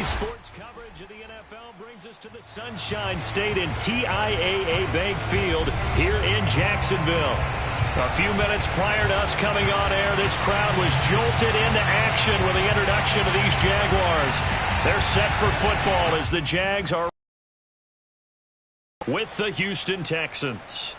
Today's sports coverage of the NFL brings us to the Sunshine State in TIAA Bank Field here in Jacksonville. A few minutes prior to us coming on air, this crowd was jolted into action with the introduction of these Jaguars. They're set for football as the Jags are with the Houston Texans.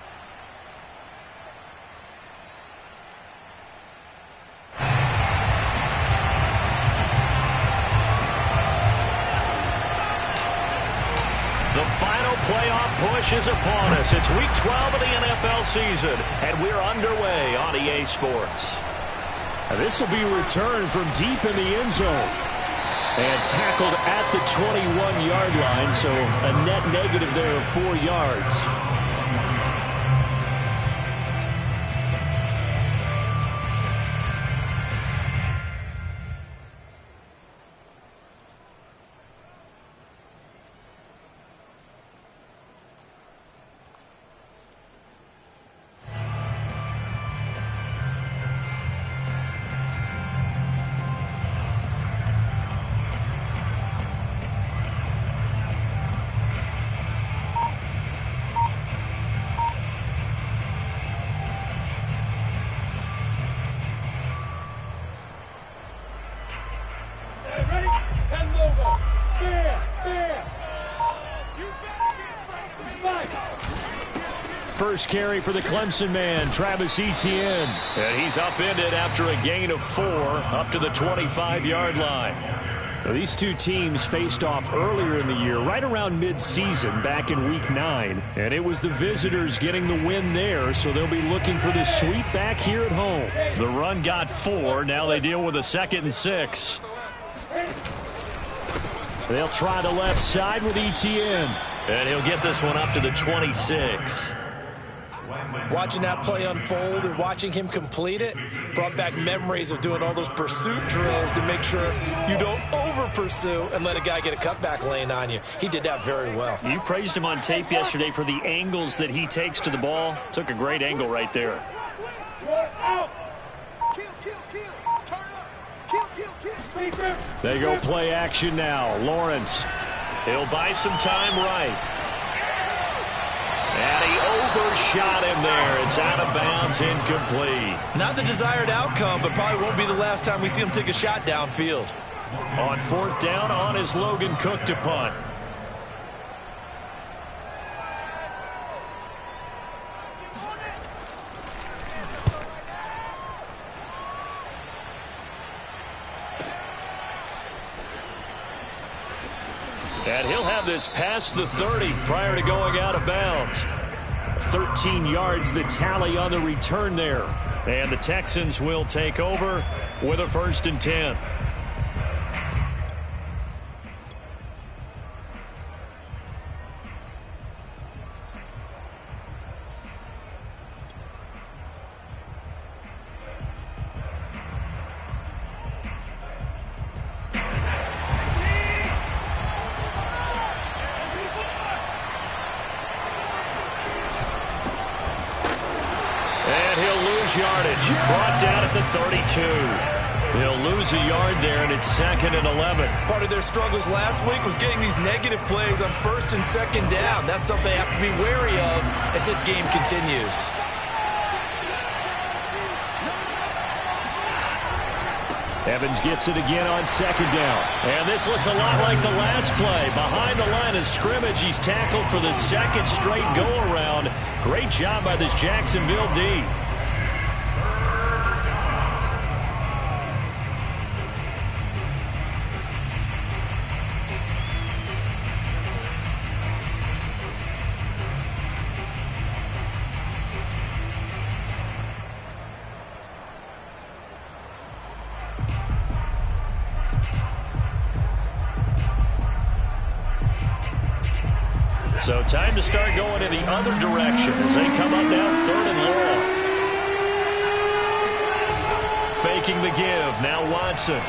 The final playoff push is upon us. It's Week 12 of the NFL season, and we're underway on EA Sports. This will be a return from deep in the end zone. And tackled at the 21-yard line, so a net negative there of 4 yards. First carry for the Clemson man, Travis Etienne. And he's upended after a gain of 4 up to the 25-yard line. Now, these two teams faced off earlier in the year, right around mid-season, back in Week 9. And it was the visitors getting the win there, so they'll be looking for the sweep back here at home. The run got 4. Now they deal with a 2nd and 6. They'll try the left side with Etienne. And he'll get this one up to the 26. Watching that play unfold and watching him complete it brought back memories of doing all those pursuit drills to make sure you don't over-pursue and let a guy get a cutback lane on you. He did that very well. You praised him on tape yesterday for the angles that he takes to the ball. Took a great angle right there. They go play action now. Lawrence. He'll buy some time right. And he overshot him there. It's out of bounds, incomplete. Not the desired outcome, but probably won't be the last time we see him take a shot downfield. On 4th down, on is Logan Cook to punt. And he'll have this past the 30 prior to going out of bounds. 13 yards the tally on the return there. And the Texans will take over with a 1st and 10. Yardage brought down at the 32. He'll lose a yard there, and it's 2nd and 11. Part of their struggles last week was getting these negative plays on 1st and 2nd down. That's something they have to be wary of as this game continues. Evans gets it again on 2nd down. And this looks a lot like the last play. Behind the line of scrimmage, he's tackled for the 2nd straight go-around. Great job by this Jacksonville D. So time to start going in the other direction as they come up now 3rd and long. Faking the give. Now Watson.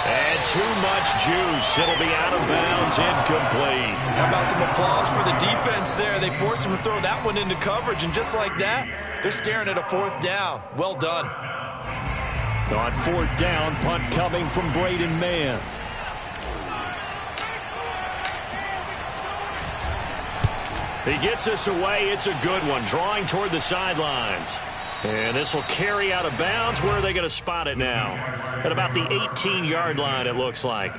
And too much juice. It'll be out of bounds, incomplete. How about some applause for the defense there? They forced him to throw that one into coverage, and just like that, they're staring at a 4th down. Well done. On fourth down, punt coming from Braden Mann. He gets us away. It's a good one, drawing toward the sidelines. And this will carry out of bounds. Where are they going to spot it now? At about the 18-yard line, it looks like.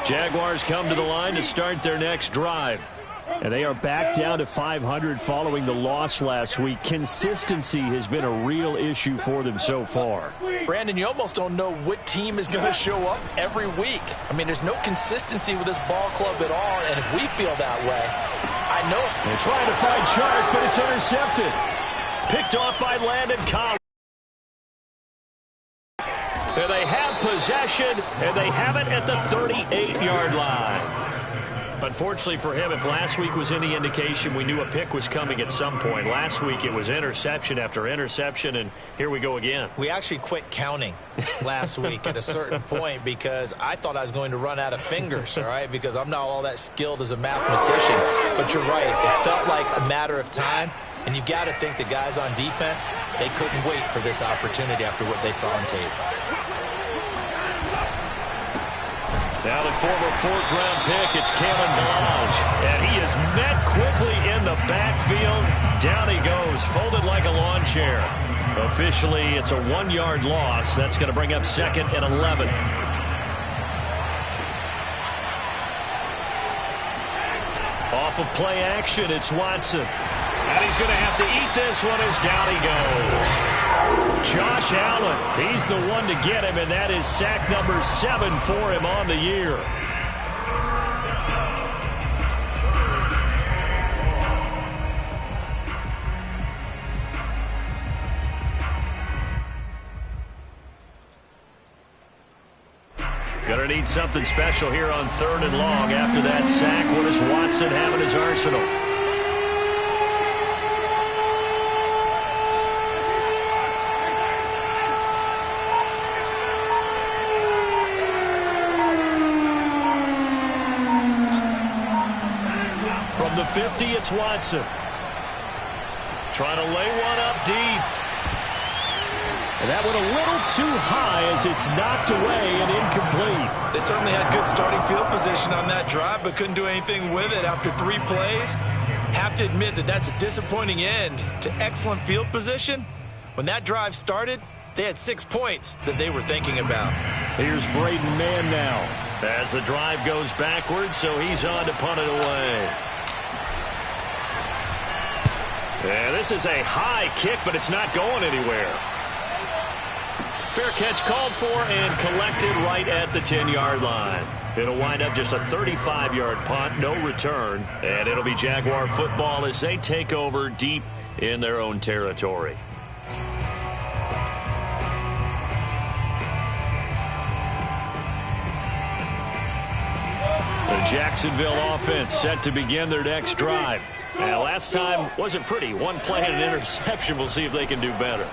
Jaguars come to the line to start their next drive. And they are back down to 500 following the loss last week. Consistency has been a real issue for them so far. Brandon, you almost don't know what team is going to show up every week. I mean, there's no consistency with this ball club at all, and if we feel that way, I know it. They're trying to find Chark, but it's intercepted. Picked off by Landon Collins. And they have possession, and they have it at the 38-yard line. Unfortunately for him, if last week was any indication, we knew a pick was coming at some point. Last week it was interception after interception, and here we go again. We actually quit counting last week at a certain point because I thought I was going to run out of fingers, all right, because I'm not all that skilled as a mathematician. But you're right. It felt like a matter of time, and you got to think the guys on defense, they couldn't wait for this opportunity after what they saw on tape. Now the former fourth-round pick, it's Kalen Ballage. And he is met quickly in the backfield. Down he goes, folded like a lawn chair. Officially, it's a 1-yard loss. That's going to bring up 2nd and 11. Off of play action, it's Watson. And he's going to have to eat this one as down he goes. Josh Allen, he's the one to get him, and that is sack number 7 for him on the year. Gonna need something special here on 3rd and long after that sack. What does Watson have in his arsenal? From the 50, it's Watson. Trying to lay one up deep. And that went a little too high as it's knocked away and incomplete. They certainly had good starting field position on that drive, but couldn't do anything with it after 3 plays. Have to admit that that's a disappointing end to excellent field position. When that drive started, they had 6 points that they were thinking about. Here's Braden Mann now. As the drive goes backwards, so he's on to punt it away. Yeah, this is a high kick, but it's not going anywhere. Fair catch called for and collected right at the 10-yard line. It'll wind up just a 35-yard punt, no return, and it'll be Jaguar football as they take over deep in their own territory. The Jacksonville offense set to begin their next drive. And last time wasn't pretty. 1 play and an interception. We'll see if they can do better.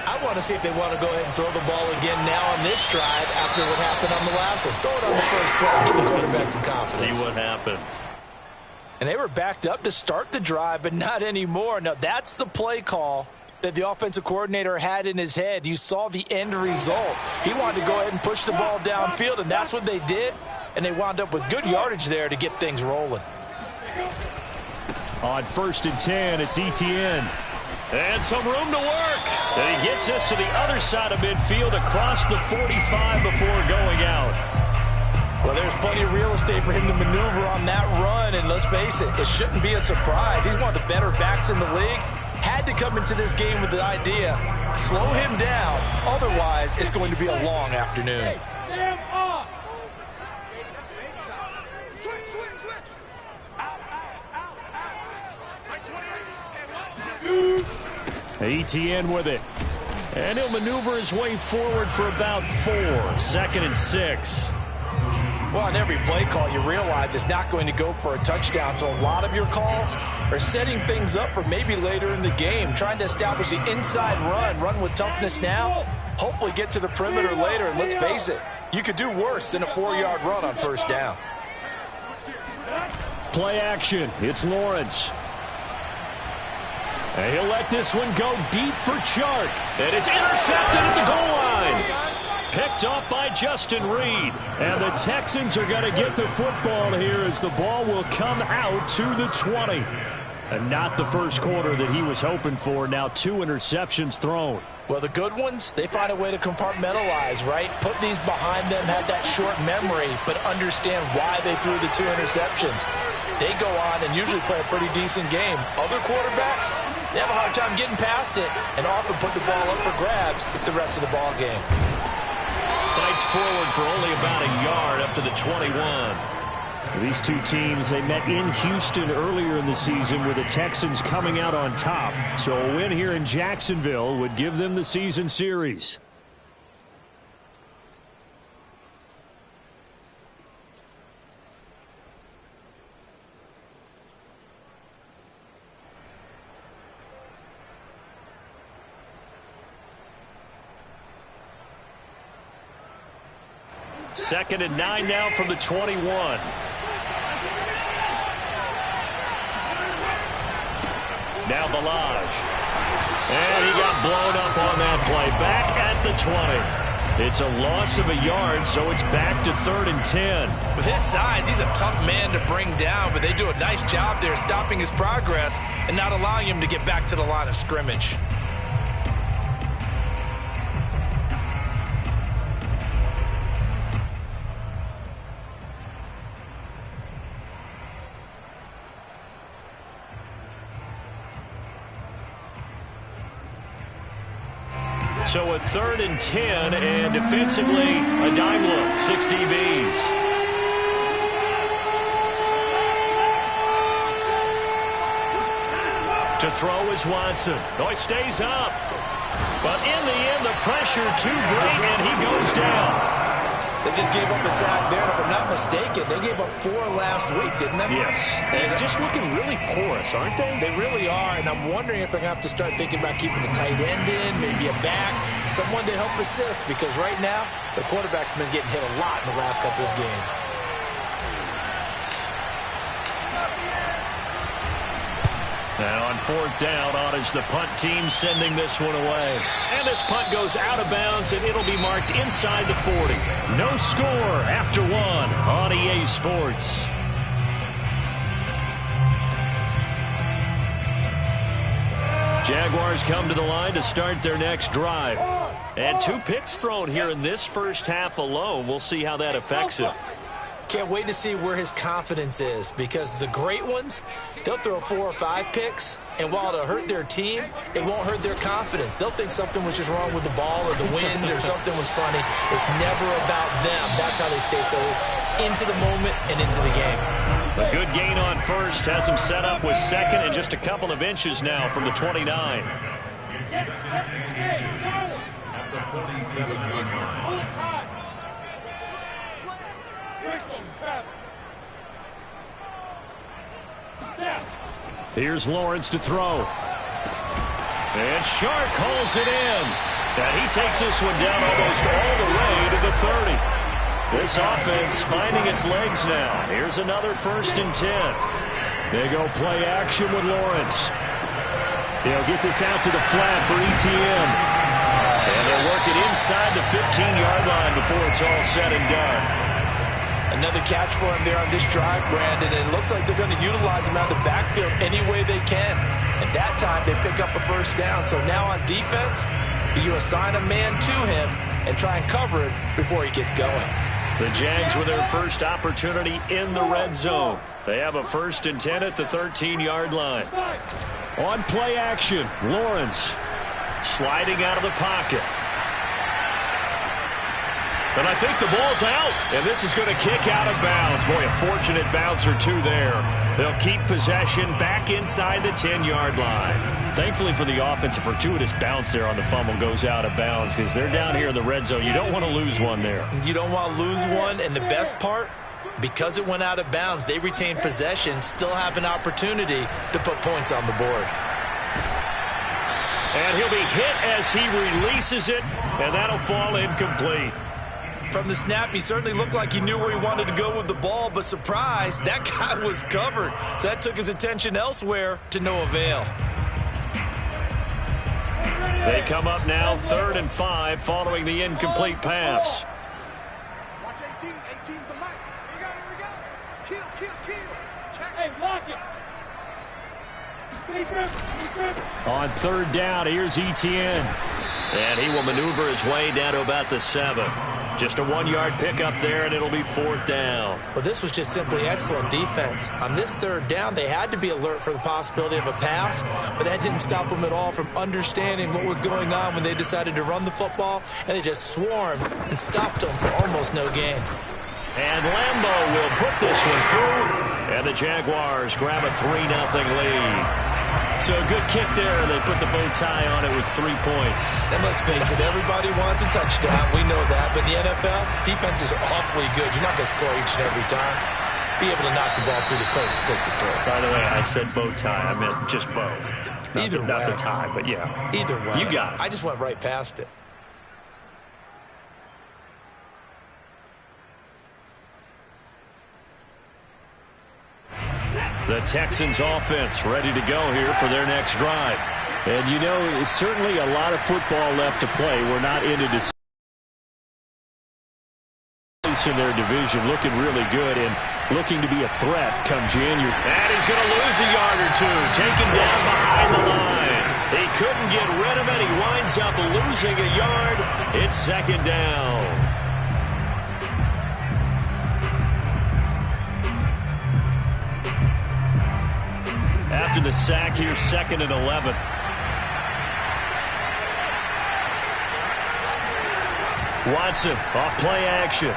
I want to see if they want to go ahead and throw the ball again now on this drive after what happened on the last one. Throw it on the first play. Give the quarterback some confidence. See what happens. And they were backed up to start the drive, but not anymore. Now, that's the play call that the offensive coordinator had in his head. You saw the end result. He wanted to go ahead and push the ball downfield, and that's what they did. And they wound up with good yardage there to get things rolling. On 1st and 10, it's Etienne. And some room to work. And he gets us to the other side of midfield across the 45 before going out. Well, there's plenty of real estate for him to maneuver on that run. And let's face it, it shouldn't be a surprise. He's one of the better backs in the league. Had to come into this game with the idea, slow him down. Otherwise, it's going to be a long afternoon. Etienne with it. And he'll maneuver his way forward for about 4. 2nd and 6. Well, on every play call, you realize it's not going to go for a touchdown. So a lot of your calls are setting things up for maybe later in the game, trying to establish the inside run with toughness now, hopefully get to the perimeter later. And let's face it, you could do worse than a 4-yard run on first down. Play action. It's Lawrence. And he'll let this one go deep for Chark. And it's intercepted at the goal line. Picked off by Justin Reed. And the Texans are going to get the football here as the ball will come out to the 20. And not the first quarter that he was hoping for. Now 2 interceptions thrown. Well, the good ones, they find a way to compartmentalize, right? Put these behind them, have that short memory, but understand why they threw the 2 interceptions. They go on and usually play a pretty decent game. Other quarterbacks, they have a hard time getting past it and often put the ball up for grabs the rest of the ball game. Fights forward for only about a yard up to the 21. These two teams, they met in Houston earlier in the season with the Texans coming out on top. So a win here in Jacksonville would give them the season series. Second and 9 now from the 21. Now Balaj. And he got blown up on that play. Back at the 20. It's a loss of a yard, so it's back to 3rd and 10. With his size, he's a tough man to bring down, but they do a nice job there stopping his progress and not allowing him to get back to the line of scrimmage. So a 3rd and 10, and defensively, a dime look, 6 DBs. To throw is Watson. Oh, he stays up. But in the end, the pressure too great, and he goes down. They just gave up a sack there, and if I'm not mistaken, they gave up 4 last week, didn't they? Yes. They're just looking really porous, aren't they? They really are, and I'm wondering if they're going to have to start thinking about keeping the tight end in, maybe a back, someone to help assist, because right now, the quarterback's been getting hit a lot in the last couple of games. Now on 4th down, on is the punt team sending this one away. And this punt goes out of bounds, and it'll be marked inside the 40. No score after 1 on EA Sports. Jaguars come to the line to start their next drive. And 2 picks thrown here in this first half alone. We'll see how that affects it. Can't wait to see where his confidence is, because the great ones, they'll throw 4 or 5 picks, and while it'll hurt their team, it won't hurt their confidence. They'll think something was just wrong with the ball or the wind or something was funny. It's never about them. That's how they stay so into the moment and into the game. A good gain on first has him set up with 2nd and just a couple of inches now from the 29. Here's Lawrence to throw. And Chark hauls it in. And he takes this one down almost all the way to the 30. This offense finding its legs now. Here's another 1st and 10. They go play action with Lawrence. They'll get this out to the flat for ETN. And they'll work it inside the 15-yard line before it's all said and done. Another catch for him there on this drive, Brandon, and it looks like they're going to utilize him out of the backfield any way they can. And that time, they pick up a 1st down. So now on defense, you assign a man to him and try and cover it before he gets going. The Jags with their first opportunity in the red zone. They have a 1st and 10 at the 13-yard line. On play action, Lawrence sliding out of the pocket. And I think the ball's out. And this is going to kick out of bounds. Boy, a fortunate bounce or two there. They'll keep possession back inside the 10-yard line. Thankfully for the offense, a fortuitous bounce there on the fumble goes out of bounds because they're down here in the red zone. You don't want to lose one there. You don't want to lose one, and the best part, because it went out of bounds, they retain possession, still have an opportunity to put points on the board. And he'll be hit as he releases it, and that'll fall incomplete. From the snap, he certainly looked like he knew where he wanted to go with the ball, but surprise, that guy was covered. So that took his attention elsewhere to no avail. They come up now 3rd and 5 following the incomplete pass. Watch 18. 18's the mic. Here we go. Kill. Check. Hey, lock it. On 3rd down, here's Etienne. And he will maneuver his way down to about the 7. Just a 1-yard pickup there, and it'll be 4th down. Well, this was just simply excellent defense. On this 3rd down, they had to be alert for the possibility of a pass, but that didn't stop them at all from understanding what was going on when they decided to run the football, and they just swarmed and stopped them for almost no gain. And Lambeau will put this one through, and the Jaguars grab a 3-0 lead. So a good kick there, and they put the bow tie on it with 3 points. And let's face it, everybody wants a touchdown. We know that. But in the NFL, defenses are awfully good. You're not going to score each and every time. Be able to knock the ball through the post and take the throw. By the way, I said bow tie. I meant just bow. Either way. Not the tie, but yeah. Either way. You got it. I just went right past it. The Texans offense ready to go here for their next drive. And you know, it's certainly a lot of football left to play. We're not into this in their division, looking really good and looking to be a threat come January. And he's going to lose a yard or two, taken down behind the line. He couldn't get rid of it. He winds up losing a yard. It's 2nd down. After the sack, here's 2nd and 11. Watson off play action.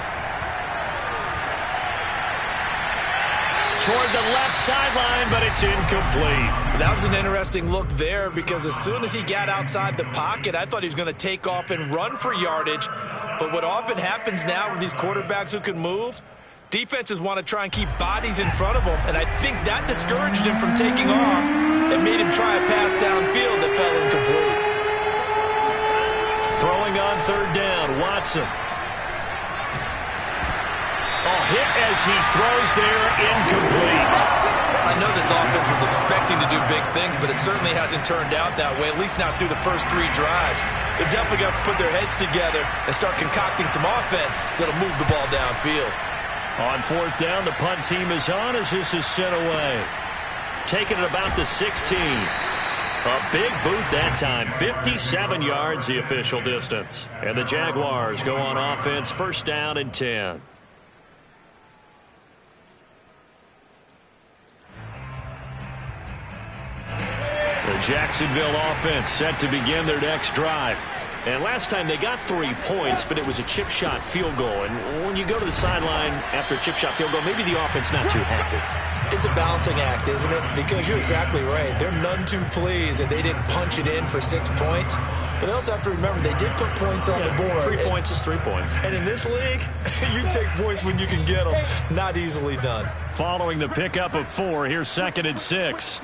Toward the left sideline, but it's incomplete. That was an interesting look there because as soon as he got outside the pocket, I thought he was going to take off and run for yardage. But what often happens now with these quarterbacks who can move, defenses want to try and keep bodies in front of them, and I think that discouraged him from taking off and made him try a pass downfield that fell incomplete. Throwing on 3rd down, Watson. Oh, hit as he throws there, incomplete. I know this offense was expecting to do big things, but it certainly hasn't turned out that way, at least not through the first 3 drives. They're definitely going to have to put their heads together and start concocting some offense that'll move the ball downfield. On 4th down, the punt team is on as this is sent away. Taking it about the 16. A big boot that time. 57 yards the official distance. And the Jaguars go on offense, 1st down and 10. The Jacksonville offense set to begin their next drive. And last time they got 3 points, but it was a chip shot field goal. And when you go to the sideline after a chip shot field goal, maybe the offense not too happy. It's a balancing act, isn't it? Because you're exactly right. They're none too pleased that they didn't punch it in for 6 points. But they also have to remember they did put points on the board. 3 points is 3 points. And in this league, you take points when you can get them. Not easily done. Following the pickup of 4, here's 2nd and 6.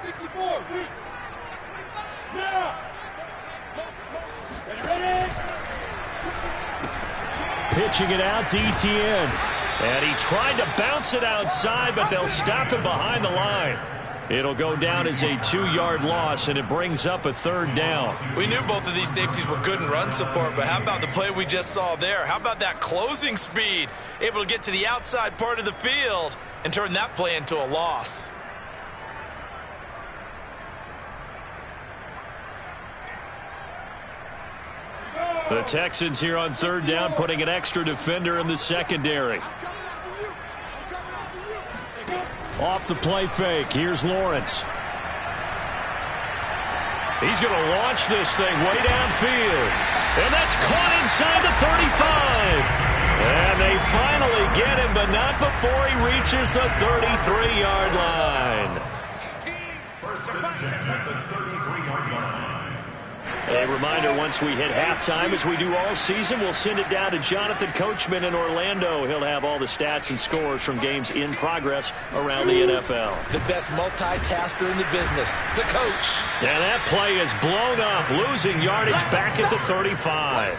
64. Now. Pitching it out to Etienne. And he tried to bounce it outside, but they'll stop him behind the line. It'll go down as a 2-yard loss, and it brings up a 3rd down. We knew both of these safeties were good in run support, but how about the play we just saw there? How about that closing speed? Able to get to the outside part of the field and turn that play into a loss. The Texans here on 3rd down, putting an extra defender in the secondary. Off the play fake, here's Lawrence. He's going to launch this thing way downfield. And that's caught inside the 35. And they finally get him, but not before he reaches the 33-yard line. A reminder, once we hit halftime, as we do all season, we'll send it down to Jonathan Coachman in Orlando. He'll have all the stats and scores from games in progress around the NFL. The best multitasker in the business, the coach. And that play is blown up, losing yardage back at the 35.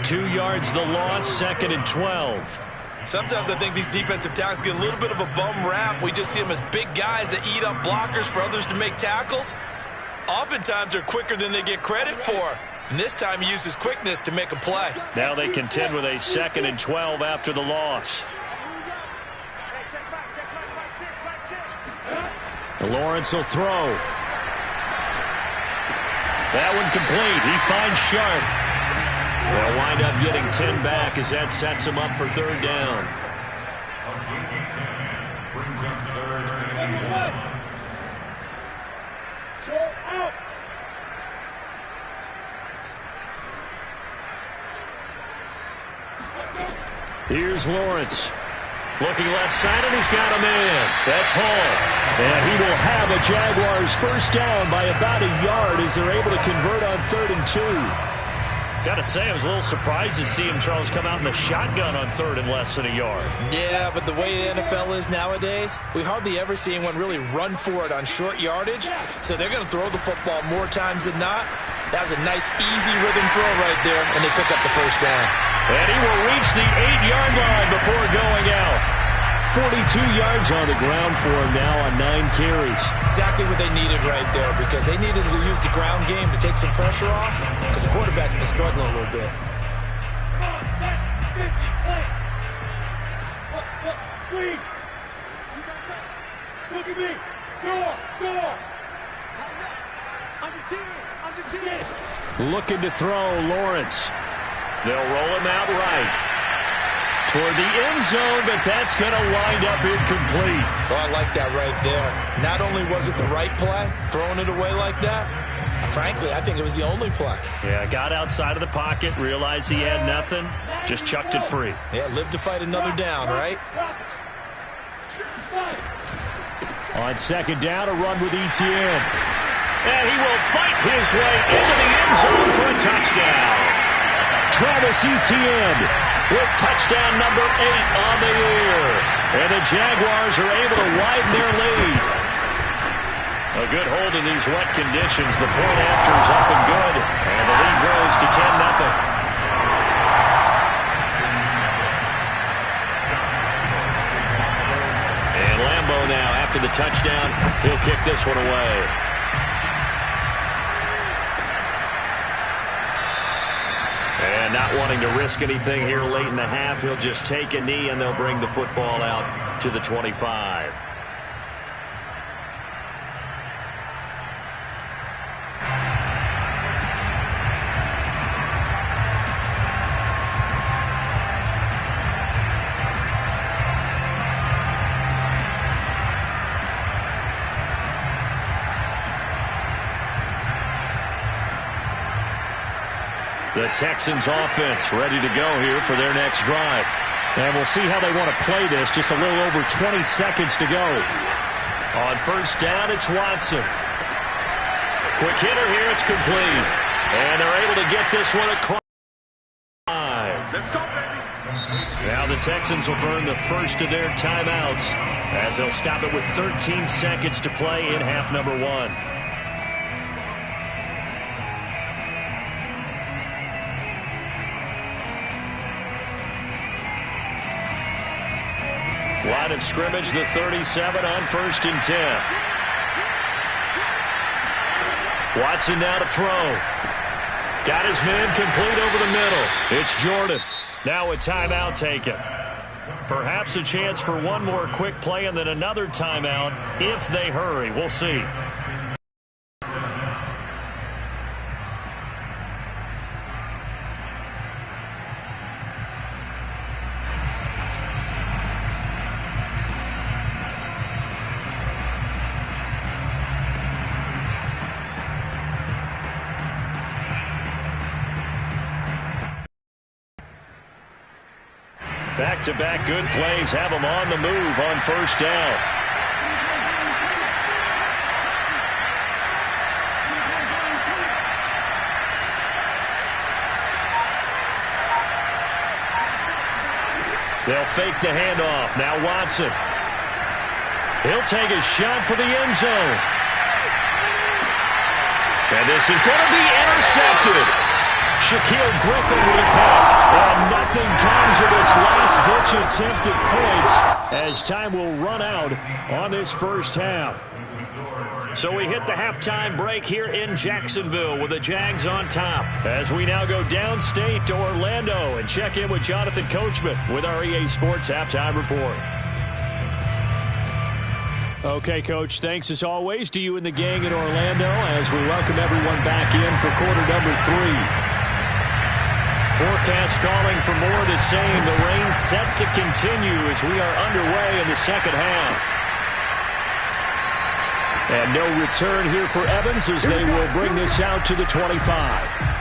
2 yards the loss, 2nd and 12. Sometimes I think these defensive tackles get a little bit of a bum rap. We just see them as big guys that eat up blockers for others to make tackles. Oftentimes they're quicker than they get credit for. And this time he uses quickness to make a play. Now they contend with a 2nd and 12 after the loss. Lawrence will throw. That one complete. He finds Sharp. They'll wind up getting 10 back as that sets him up for 3rd down. Brings up 3rd and 1. Here's Lawrence. Looking left side, and he's got a man. That's Hall. And he will have a Jaguars first down by about a yard as they're able to convert on 3rd and 2. Got to say, I was a little surprised to see him, Charles, come out in the shotgun on 3rd and less than a yard. Yeah, but the way the NFL is nowadays, we hardly ever see anyone really run for it on short yardage. So they're going to throw the football more times than not. That was a nice, easy rhythm throw right there, and they pick up the first down. And he will reach the 8-yard line before going out. 42 yards on the ground for him now on 9 carries. Exactly what they needed right there, because they needed to use the ground game to take some pressure off, because the quarterback's been struggling a little bit. Look at me. Go. Looking to throw, Lawrence. They'll roll him out right toward the end zone, but that's going to wind up incomplete. Oh, I like that right there. Not only was it the right play, throwing it away like that, frankly, I think it was the only play. Yeah, got outside of the pocket, realized he had nothing, just chucked it free. Yeah, live to fight another down, right? On 2nd down, a run with Etienne. And he will fight his way into the end zone for a touchdown. Travis Etienne with touchdown number 8 on the year. And the Jaguars are able to widen their lead. A good hold in these wet conditions. The point after is up and good. And the lead grows to 10-0. And Lambeau now, after the touchdown, he'll kick this one away. And not wanting to risk anything here late in the half, he'll just take a knee and they'll bring the football out to the 25. The Texans offense ready to go here for their next drive. And we'll see how they want to play this. Just a little over 20 seconds to go. On 1st down, it's Watson. Quick hitter here, it's complete. And they're able to get this one across. Let's go, baby. Now the Texans will burn the first of their timeouts as they'll stop it with 13 seconds to play in half number 1. Line of scrimmage, the 37 on 1st and 10. Watson now to throw. Got his man complete over the middle. It's Jordan. Now a timeout taken. Perhaps a chance for one more quick play and then another timeout if they hurry. We'll see. Back-to-back good plays have them on the move on first down. They'll fake the handoff. Now Watson. He'll take a shot for the end zone. And this is going to be intercepted. Shaquille Griffin with a pick. And nothing comes of this last-ditch attempt at points as time will run out on this first half. So we hit the halftime break here in Jacksonville with the Jags on top. As we now go downstate to Orlando and check in with Jonathan Coachman with our EA Sports Halftime Report. Okay, Coach, thanks as always to you and the gang in Orlando as we welcome everyone back in for quarter number 3. Forecast calling for more of the same. The rain set to continue as we are underway in the second half. And no return here for Evans as they will bring this out to the 25.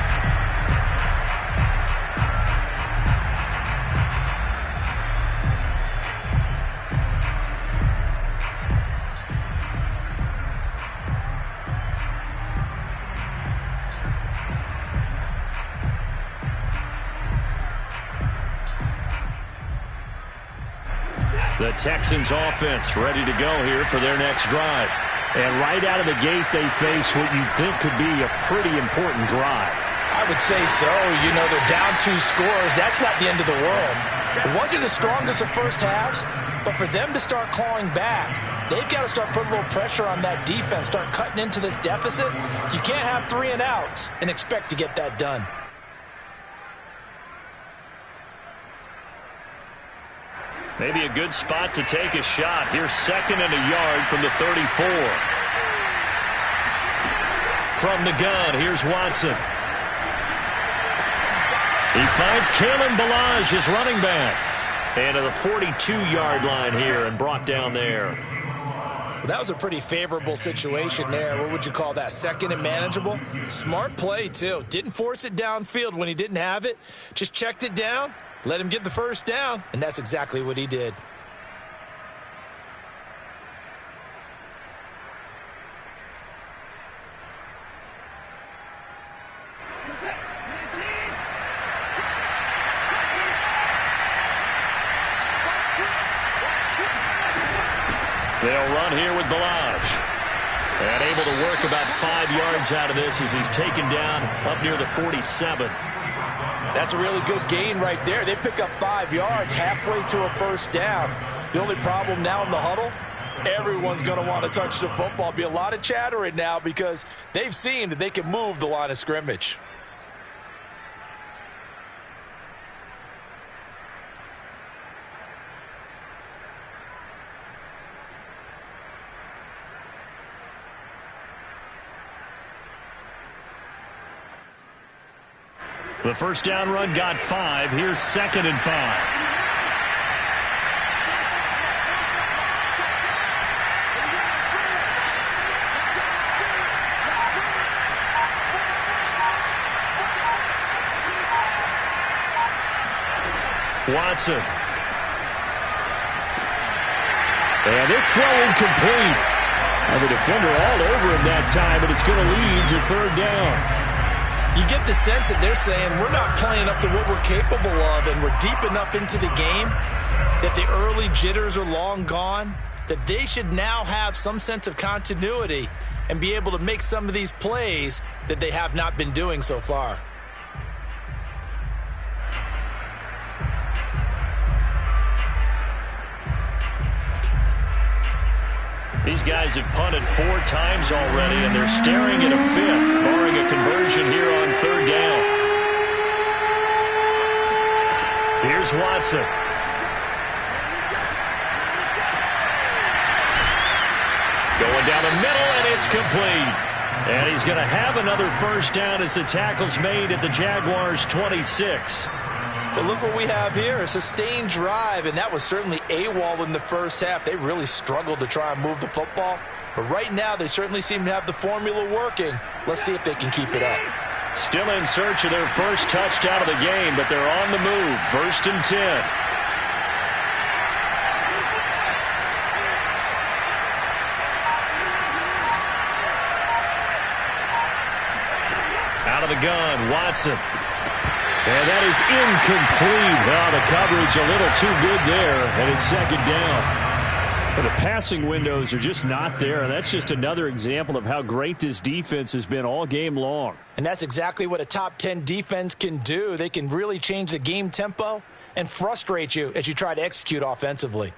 The Texans offense ready to go here for their next drive. And right out of the gate, they face what you think could be a pretty important drive. I would say so. You know, they're down 2 scores. That's not the end of the world. It wasn't the strongest of first halves, but for them to start clawing back, they've got to start putting a little pressure on that defense, start cutting into this deficit. You can't have 3 and outs and expect to get that done. Maybe a good spot to take a shot. Here's 2nd and a yard from the 34. From the gun, here's Watson. He finds Kalen Ballage, his running back. And to the 42-yard line here and brought down there. Well, that was a pretty favorable situation there. What would you call that? 2nd and manageable? Smart play, too. Didn't force it downfield when he didn't have it. Just checked it down. Let him get the first down, and that's exactly what he did. They'll run here with Ballage. And able to work about 5 yards out of this as he's taken down up near the 47. That's a really good gain right there. They pick up 5 yards halfway to a first down. The only problem now in the huddle, everyone's going to want to touch the football. Be a lot of chattering now because they've seen that they can move the line of scrimmage. The first down run got 5. Here's 2nd and 5. Watson. And this throw incomplete. And the defender all over him that time, but it's going to lead to 3rd down. You get the sense that they're saying we're not playing up to what we're capable of, and we're deep enough into the game that the early jitters are long gone, that they should now have some sense of continuity and be able to make some of these plays that they have not been doing so far. These guys have punted 4 times already, and they're staring at a 5th, barring a conversion here on 3rd down. Here's Watson. Going down the middle, and it's complete. And he's going to have another first down as the tackle's made at the Jaguars' 26. But look what we have here, a sustained drive, and that was certainly AWOL in the first half. They really struggled to try and move the football. But right now, they certainly seem to have the formula working. Let's see if they can keep it up. Still in search of their first touchdown of the game, but they're on the move. 1st and 10. gun. Watson. And that is incomplete. Well, the coverage a little too good there, and it's second down. But the passing windows are just not there, and that's just another example of how great this defense has been all game long. And that's exactly what a top 10 defense can do. They can really change the game tempo and frustrate you as you try to execute offensively.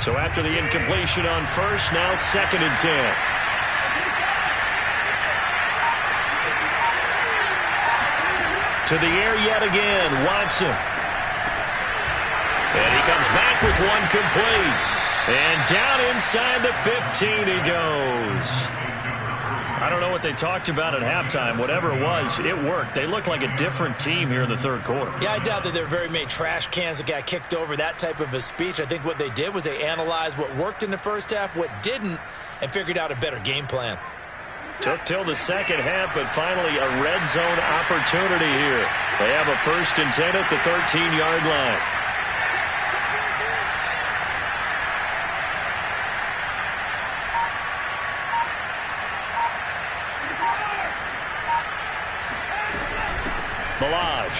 So after the incompletion on first, now 2nd and 10. To the air yet again, Watson. And he comes back with one complete. And down inside the 15 he goes. I don't know what they talked about at halftime. Whatever it was, it worked. They look like a different team here in the third quarter. Yeah, I doubt that there are very many trash cans that got kicked over, that type of a speech. I think what they did was they analyzed what worked in the first half, what didn't, and figured out a better game plan. Took till the second half, but finally a red zone opportunity here. They have a 1st and 10 at the 13-yard line. Balaj.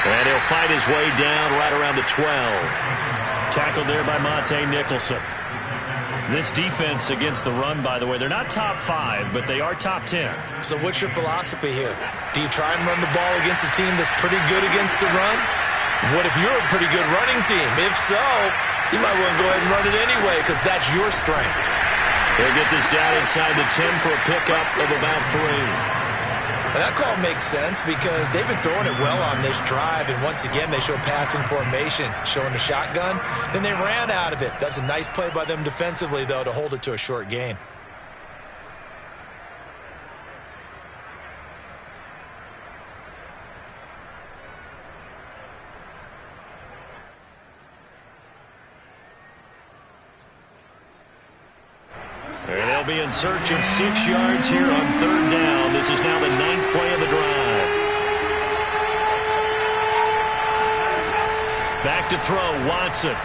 And he'll fight his way down right around the 12. Tackled there by Monte Nicholson. This defense against the run, by the way, they're not top 5, but they are top 10. So what's your philosophy here? Do you try and run the ball against a team that's pretty good against the run? What if you're a pretty good running team? If so, you might want to go ahead and run it anyway because that's your strength. They'll get this down inside the 10 for a pickup of about 3. And that call makes sense because they've been throwing it well on this drive, and once again they show passing formation, showing the shotgun. Then they ran out of it. That's a nice play by them defensively, though, to hold it to a short gain. And they'll be in search of 6 yards here on 3rd down. This is now the 9th play of the drive. Back to throw, Watson.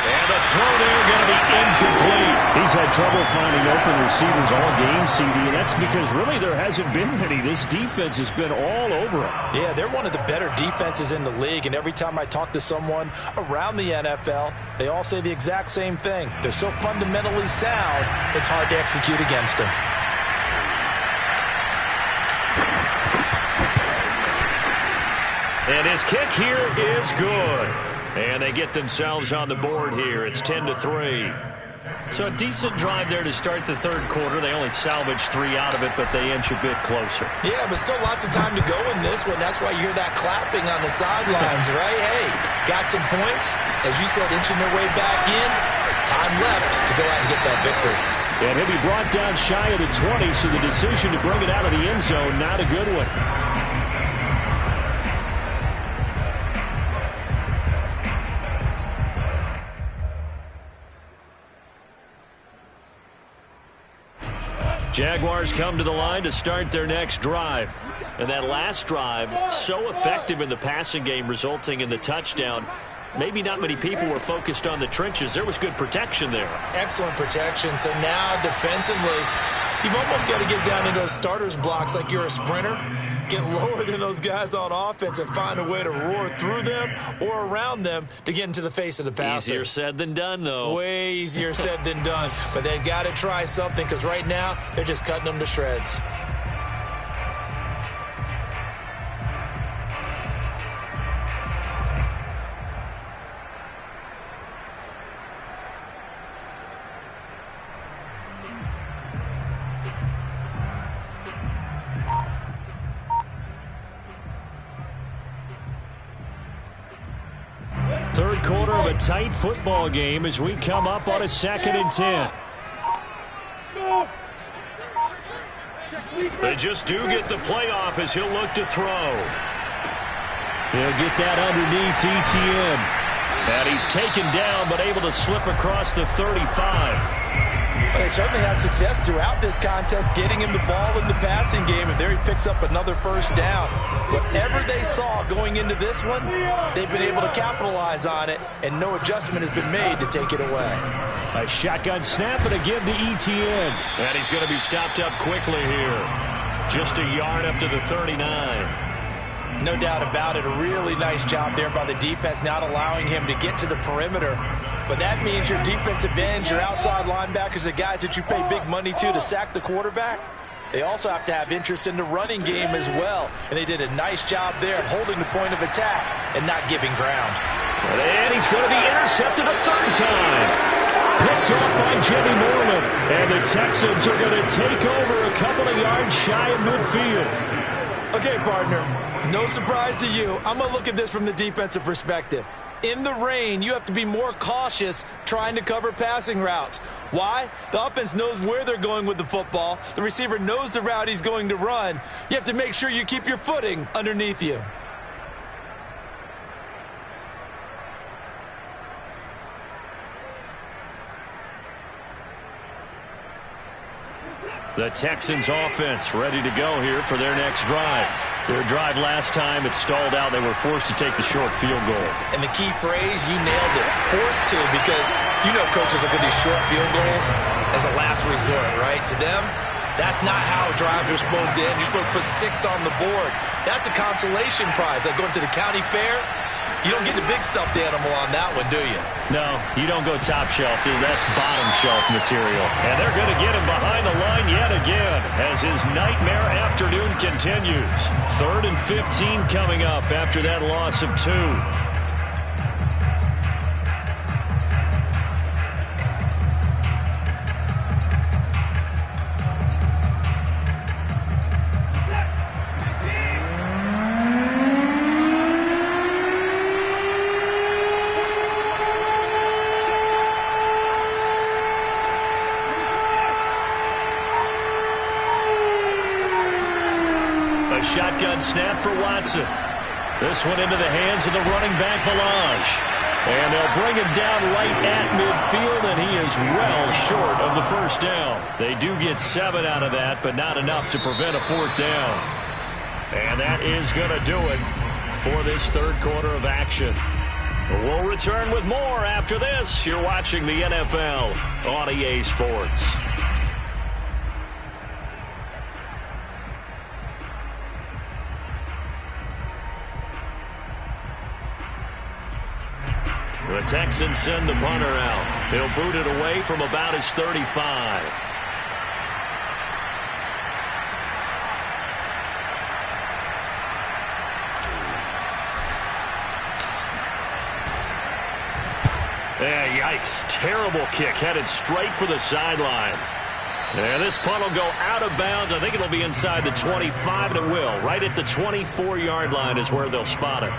And the throw there going to be incomplete. He's had trouble finding open receivers all game, CD, and that's because really there hasn't been many. This defense has been all over them. Yeah, they're one of the better defenses in the league, and every time I talk to someone around the NFL, they all say the exact same thing. They're so fundamentally sound, it's hard to execute against them. And his kick here is good. And they get themselves on the board here. It's 10-3. So a decent drive there to start the third quarter. They only salvaged 3 out of it, but they inch a bit closer. Yeah, but still lots of time to go in this one. That's why you hear that clapping on the sidelines, right? Hey, got some points. As you said, inching their way back in. Time left to go out and get that victory. And he'll be brought down shy of the 20, so the decision to bring it out of the end zone, not a good one. Jaguars come to the line to start their next drive. And that last drive, so effective in the passing game, resulting in the touchdown. Maybe not many people were focused on the trenches. There was good protection there. Excellent protection. So now defensively, you've almost got to get down into those starters blocks like you're a sprinter. Get lower than those guys on offense and find a way to roar through them or around them to get into the face of the passer. Easier said than done, though. Way easier said than done. But they've got to try something because right now they're just cutting them to shreds. Third quarter of a tight football game as we come up on a 2nd and 10. They just do get the playoff as he'll look to throw. He'll get that underneath ETN. And he's taken down but able to slip across the 35. Well, they certainly had success throughout this contest, getting him the ball in the passing game, and there he picks up another first down. Whatever they saw going into this one, they've been able to capitalize on it, and no adjustment has been made to take it away. A shotgun snap and again to Etienne. And he's going to be stopped up quickly here. Just a yard up to the 39. No doubt about it. A really nice job there by the defense, not allowing him to get to the perimeter. But that means your defensive ends, your outside linebackers, the guys that you pay big money to sack the quarterback, they also have to have interest in the running game as well. And they did a nice job there of holding the point of attack and not giving ground. And he's going to be intercepted a third time. Picked off by Jimmy Moreland. And the Texans are going to take over a couple of yards shy of midfield. Okay, partner, no surprise to you. I'm going to look at this from the defensive perspective. In the rain, you have to be more cautious trying to cover passing routes. Why? The offense knows where they're going with the football. The receiver knows the route he's going to run. You have to make sure you keep your footing underneath you. The Texans offense ready to go here for their next drive. Their drive last time, it stalled out. They were forced to take the short field goal. And the key phrase, you nailed it. Forced to, because you know coaches look at these short field goals as a last resort, right? To them, that's not how drives are supposed to end. You're supposed to put 6 on the board. That's a consolation prize. Like going to the county fair, you don't get the big stuffed animal on that one, do you? No, you don't go top shelf, dude. That's bottom shelf material. And they're going to get him behind the line yet again as his nightmare afternoon continues. 3rd and 15 coming up after that loss of 2. Shotgun snap for Watson. This one into the hands of the running back, Balaj. And they'll bring him down right at midfield, and he is well short of the first down. They do get 7 out of that, but not enough to prevent a 4th down. And that is going to do it for this third quarter of action. We'll return with more after this. You're watching the NFL on EA Sports. The Texans send the punter out. He'll boot it away from about his 35. Yeah, yikes. Terrible kick headed straight for the sidelines. And this punt will go out of bounds. I think it'll be inside the 25, and it will. Right at the 24-yard line is where they'll spot it.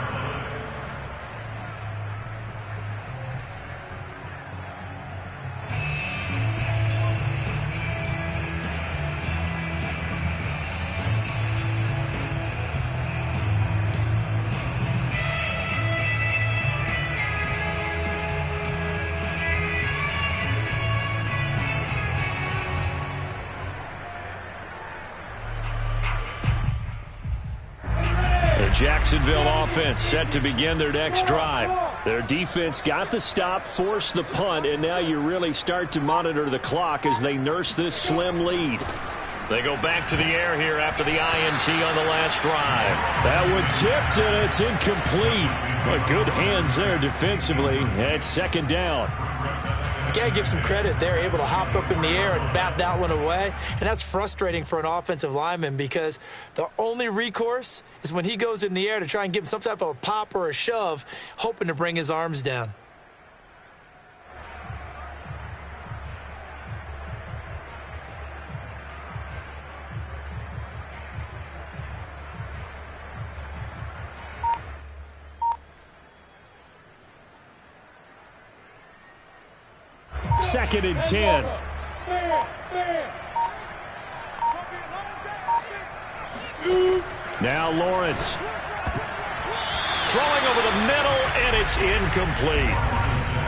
Jacksonville offense set to begin their next drive. Their defense got the stop, forced the punt, and now you really start to monitor the clock as they nurse this slim lead. They go back to the air here after the INT on the last drive. That one tipped, and it's incomplete. Well, good hands there defensively at 2nd down. You got to give some credit. They're able to hop up in the air and bat that one away. And that's frustrating for an offensive lineman because the only recourse is when he goes in the air to try and give him some type of a pop or a shove, hoping to bring his arms down. Second and 10. Now Lawrence. Throwing over the middle, and it's incomplete.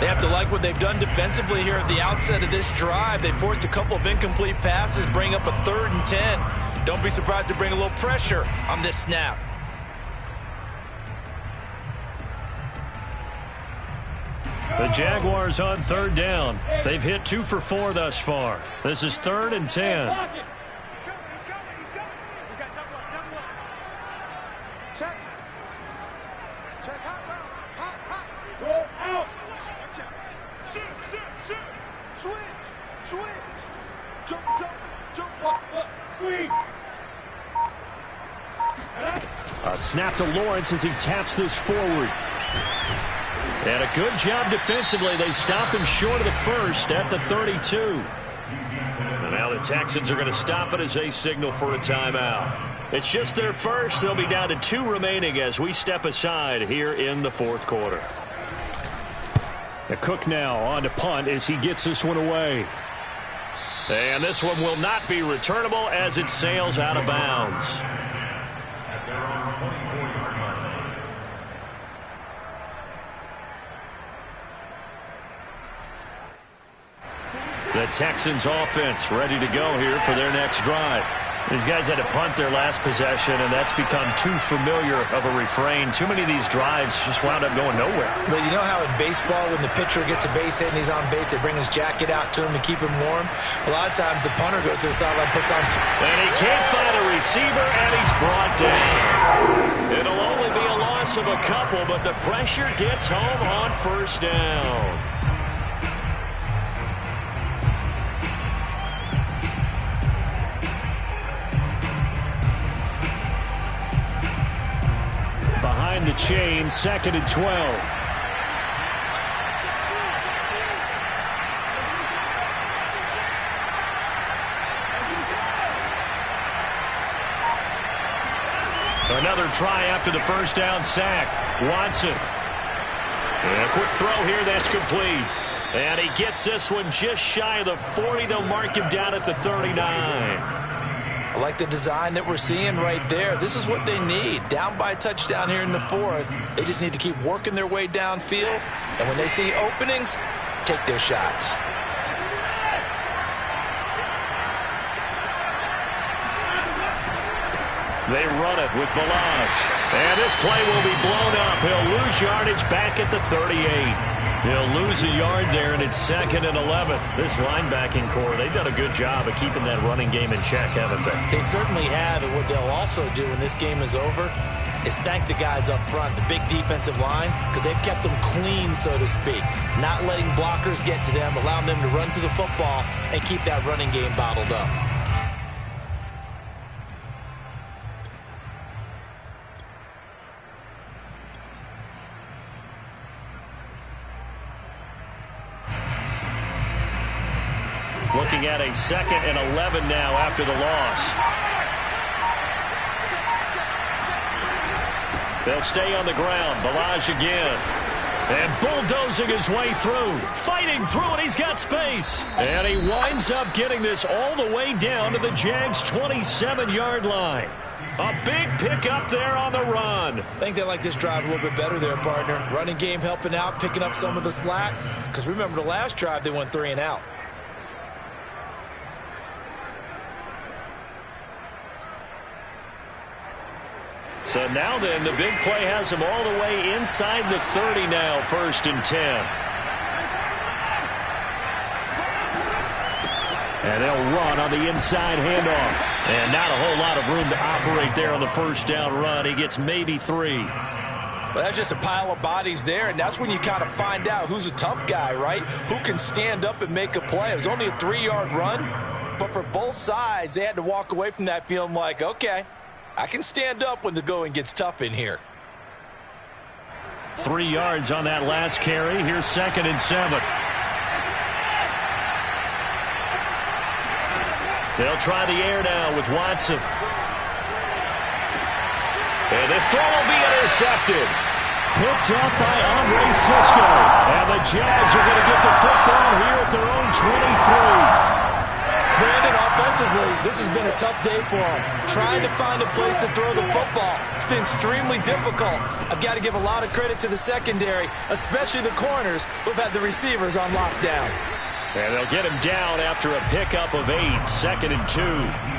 They have to like what they've done defensively here at the outset of this drive. They forced a couple of incomplete passes, bring up a 3rd and 10. Don't be surprised to bring a little pressure on this snap. The Jaguars on 3rd down. They've hit 2 for 4 thus far. This is 3rd and 10. Check. Check. Hot. Roll out. Shoot. Switch. Jump. Squeeze. A snap to Lawrence as he taps this forward. And a good job defensively. They stopped him short of the first at the 32. And now the Texans are going to stop it as they signal for a timeout. It's just their first. They'll be down to 2 remaining as we step aside here in the 4th quarter. The Cook now on to punt as he gets this one away. And this one will not be returnable as it sails out of bounds. The Texans offense ready to go here for their next drive. These guys had to punt their last possession, and that's become too familiar of a refrain. Too many of these drives just wound up going nowhere. But you know how in baseball, when the pitcher gets a base hit and he's on base, they bring his jacket out to him to keep him warm? A lot of times the punter goes to the sideline, puts on... And he can't find a receiver, and he's brought down. It'll only be a loss of a couple, but the pressure gets home on 1st down. Behind the chain, 2nd and 12. Another try after the 1st down sack. Watson. And a quick throw here that's complete. And he gets this one just shy of the 40. They'll mark him down at the 39. I like the design that we're seeing right there. This is what they need. Down by a touchdown here in the 4th. They just need to keep working their way downfield. And when they see openings, take their shots. They run it with Balaj. And this play will be blown up. He'll lose yardage back at the 38. He'll lose a yard there, and it's 2nd and 11. This linebacking core, they've done a good job of keeping that running game in check, haven't they? They certainly have, and what they'll also do when this game is over is thank the guys up front, the big defensive line, because they've kept them clean, so to speak. Not letting blockers get to them, allowing them to run to the football and keep that running game bottled up. Looking at a 2nd and 11 now after the loss. They'll stay on the ground. Balaj again. And bulldozing his way through. Fighting through it. He's got space. And he winds up getting this all the way down to the Jags' 27-yard line. A big pickup there on the run. I think they like this drive a little bit better there, partner. Running game helping out, picking up some of the slack. Because remember the last drive, they went 3 and out. So now then, the big play has him all the way inside the 30 now, 1st and 10. And they'll run on the inside handoff. And not a whole lot of room to operate there on the 1st down run. He gets maybe 3. Well, that's just a pile of bodies there, and that's when you kind of find out who's a tough guy, right? Who can stand up and make a play. It was only a 3-yard run, but for both sides, they had to walk away from that feeling like, okay, I can stand up when the going gets tough in here. 3 yards on that last carry. Here's 2nd and 7. They'll try the air now with Watson. And this throw will be intercepted. Picked up by Andre Cisco. And the Jags are going to get the football here at their own 23. Brandon, offensively, this has been a tough day for him. Trying to find a place to throw the football. It's been extremely difficult. I've got to give a lot of credit to the secondary, especially the corners who've had the receivers on lockdown. And they'll get him down after a pickup of 8, 2nd and 2.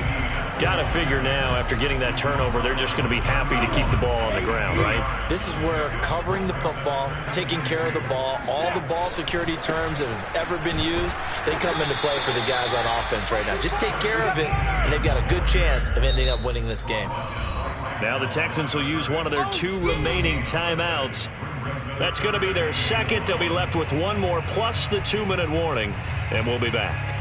Got to figure now, after getting that turnover, they're just going to be happy to keep the ball on the ground, right? This is where covering the football, taking care of the ball, all the ball security terms that have ever been used, they come into play for the guys on offense right now. Just take care of it, and they've got a good chance of ending up winning this game. Now the Texans will use one of their 2 remaining timeouts. That's going to be their second. They'll be left with 1 more plus the 2-minute warning, and we'll be back.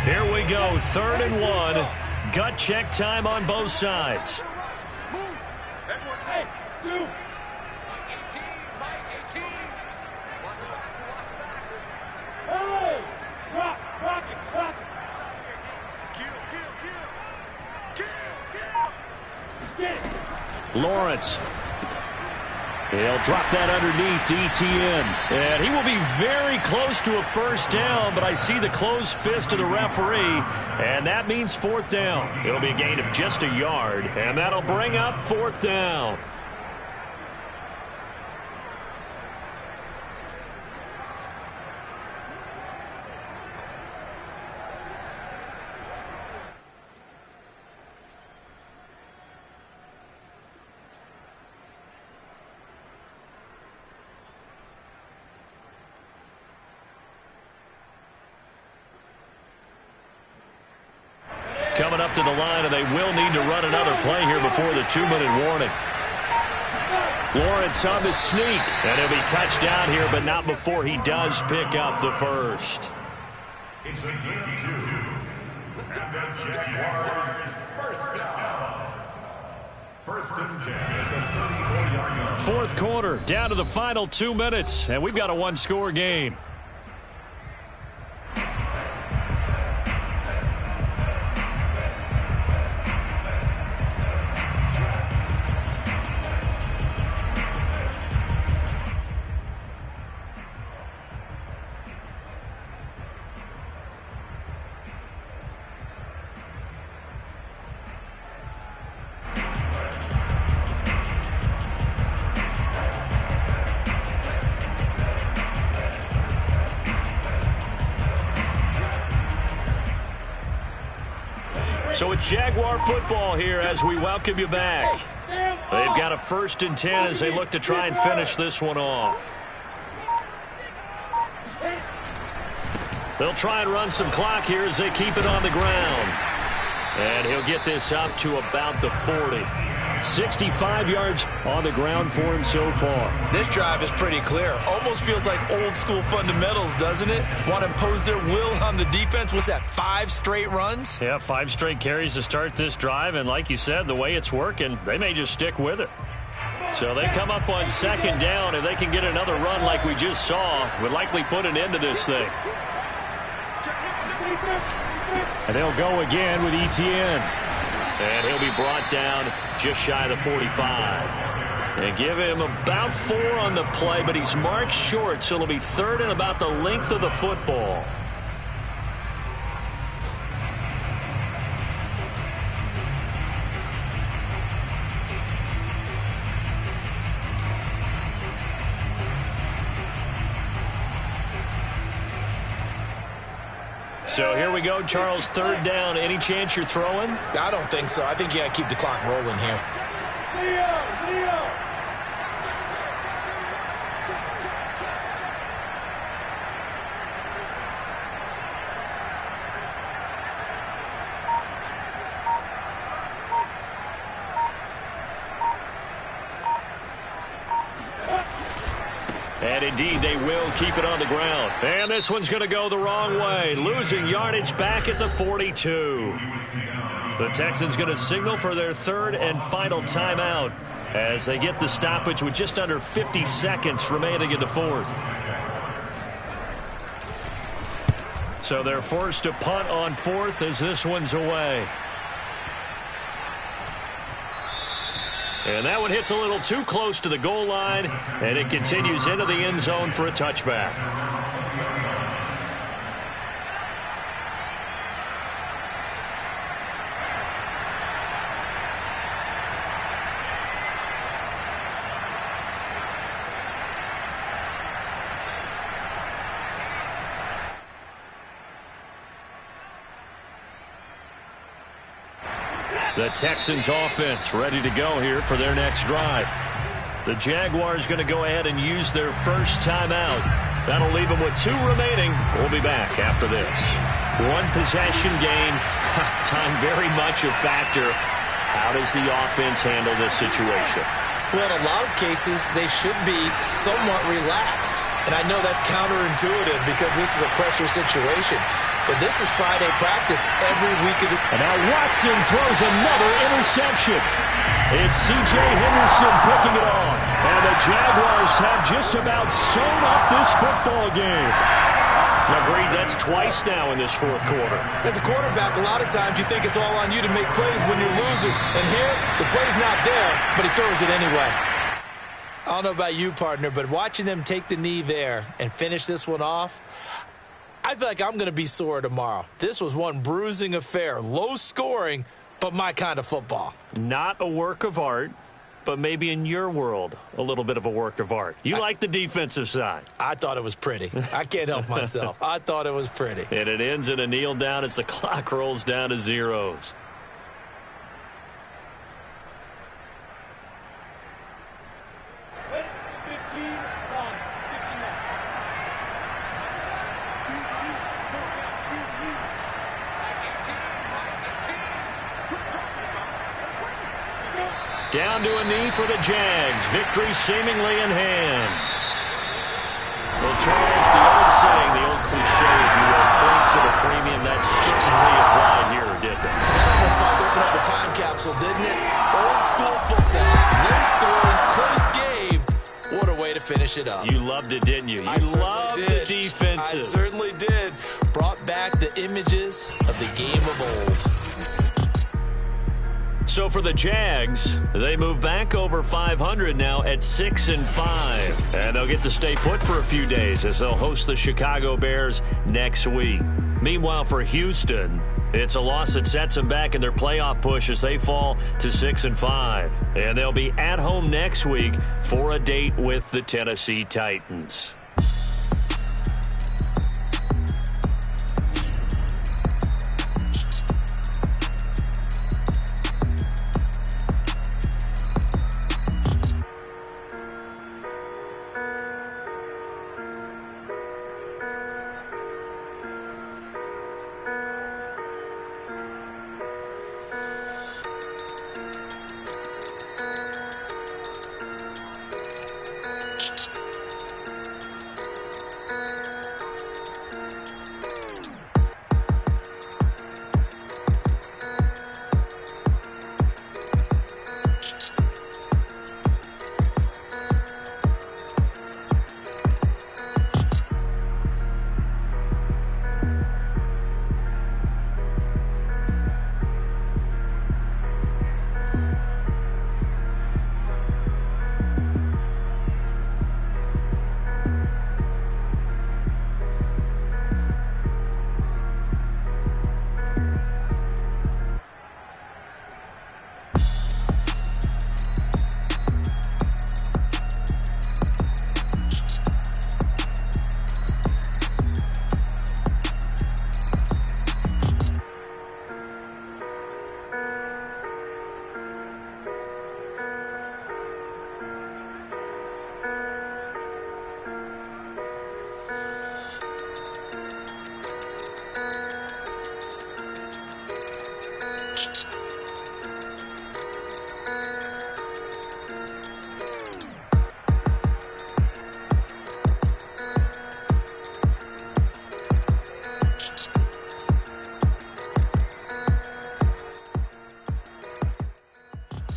Here we go, 3rd and 1. Gut check time on both sides. Hey, 2. 18, Hey, rock it. Kill. Lawrence. He'll drop that underneath to ETN. And he will be very close to a first down, but I see the closed fist of the referee, and that means 4th down. It'll be a gain of just a yard, and that'll bring up 4th down. Coming up to the line, and they will need to run another play here before the 2-minute warning. Lawrence on the sneak, and he'll be touchdown here, but not before he does pick up the first. It's a game of 2. And the Jaguars first down. 1st and 10 at the 34-yard line. 4th quarter, down to the final 2 minutes, and we've got a 1-score game. So it's Jaguar football here as we welcome you back. They've got a 1st and 10 as they look to try and finish this one off. They'll try and run some clock here as they keep it on the ground. And he'll get this up to about the 40. 65 yards on the ground for him so far. This drive is pretty clear. Almost feels like old school fundamentals, doesn't it? Want to impose their will on the defense. What's that, 5 straight runs? Yeah, 5 straight carries to start this drive. And like you said, the way it's working, they may just stick with it. So they come up on 2nd down. If they can get another run like we just saw, would likely put an end to this thing. And they'll go again with ETN. And he'll be brought down just shy of the 45. And give him about 4 on the play, but he's marked short, so it'll be 3rd and about the length of the football. So here we go, Charles, 3rd down. Any chance you're throwing? I don't think so. I think you got to keep the clock rolling here. Leo! And indeed, they will keep it on the ground. And this one's going to go the wrong way. Losing yardage back at the 42. The Texans going to signal for their 3rd and final timeout as they get the stoppage with just under 50 seconds remaining in the 4th. So they're forced to punt on 4th as this one's away. And that one hits a little too close to the goal line, and it continues into the end zone for a touchback. The Texans offense ready to go here for their next drive. The Jaguars going to go ahead and use their first timeout. That'll leave them with 2 remaining. We'll be back after this. One possession game. Time very much a factor. How does the offense handle this situation? Well, in a lot of cases, they should be somewhat relaxed. And I know that's counterintuitive because this is a pressure situation. But this is Friday practice every week of the... And now Watson throws another interception. It's C.J. Henderson picking it off. And the Jaguars have just about sewn up this football game. Agreed, that's twice now in this fourth quarter. As a quarterback, a lot of times you think it's all on you to make plays when you're losing. And here, the play's not there, but he throws it anyway. I don't know about you, partner, but watching them take the knee there and finish this one off, I feel like I'm going to be sore tomorrow. This was one bruising affair. Low scoring, but my kind of football. Not a work of art, but maybe in your world, a little bit of a work of art. You like the defensive side. I thought it was pretty. I can't help myself. I thought it was pretty. And it ends in a kneel down as the clock rolls down to zeros. Down to a knee for the Jags. Victory seemingly in hand. Well, Charles, the old saying, the old cliche, if you will, points to the premium, that certainly applied here, didn't it? Almost like opening up a time capsule, didn't it? Old school football. Low scoring, close game. What a way to finish it up. You loved it, didn't you? You loved the defensive. I certainly did. Brought back the images of the game of old. So for the Jags, they move back over 500 now at 6-5. And they'll get to stay put for a few days as they'll host the Chicago Bears next week. Meanwhile, for Houston, it's a loss that sets them back in their playoff push as they fall to 6-5. And they'll be at home next week for a date with the Tennessee Titans.